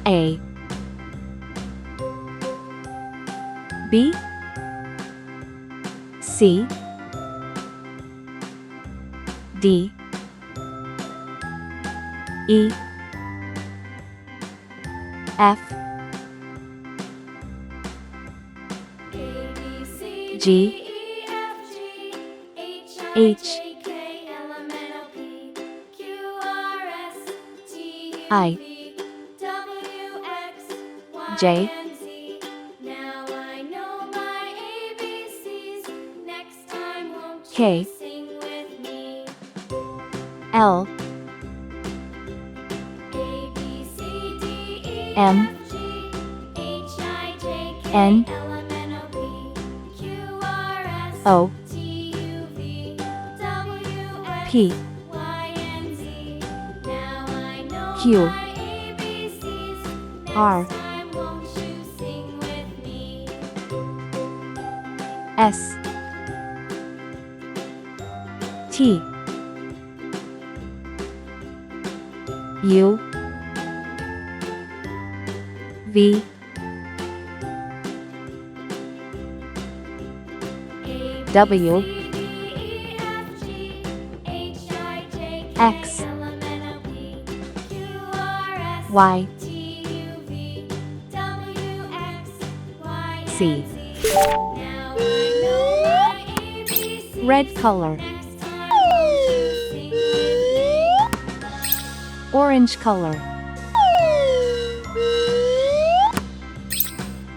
A, B, C, D, E, F, G, H, I, J, K, L, M, N, O, P, Q, R, S, T, U, V, W, X, Y, C. Red color, orange color,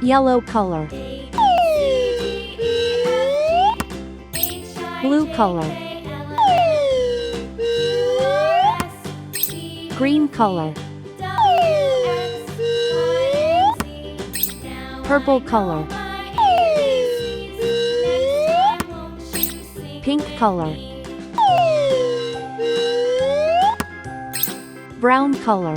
yellow color, blue color, green color, purple color, pink color, brown color.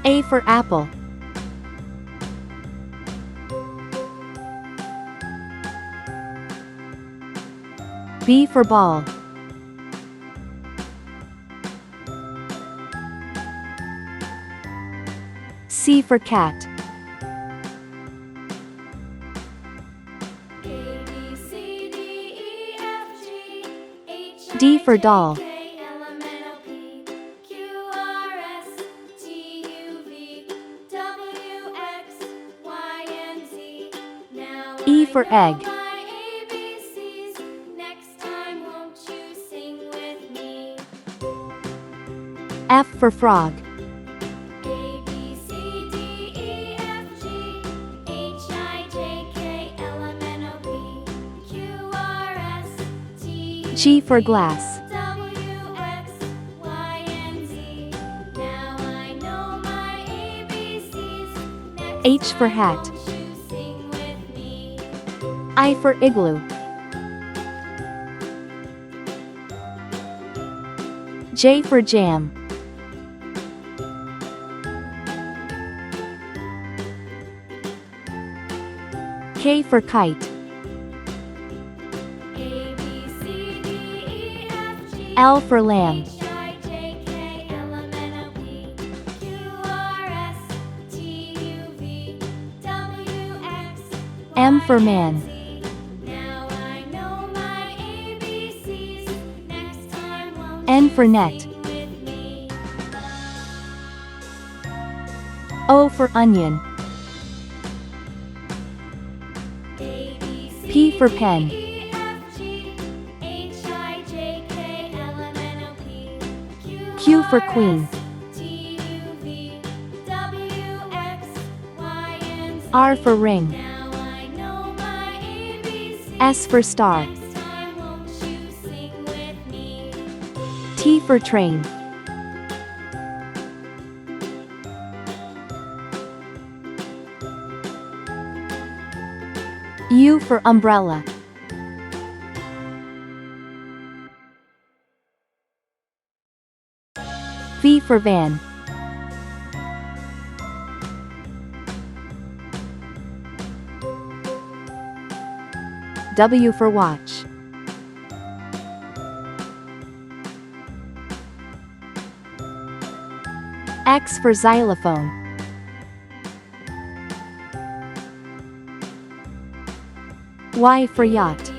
A for apple. B for ball. C for cat. D for doll. E for egg. F for frog. G for glass. H for hat. I for igloo. J for jam. K for kite. L for lamb. M for man. N for net. O for onion. P for pen. Q for queen. R for ring. S for star. T for train. U for umbrella. V for van. W for watch. X for xylophone. Y for yacht.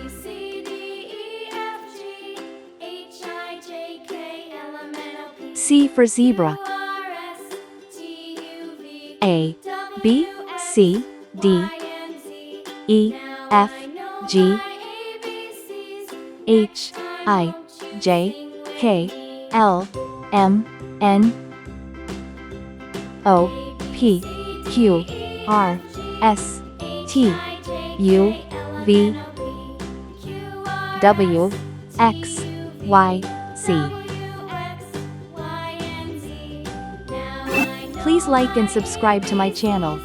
C for zebra. A, B, C, D, E, F, G, H, I, J, K, L, M, N, O, P, Q, R, S, T, U, V, W, X, Y, Z. Please like and subscribe to my channel.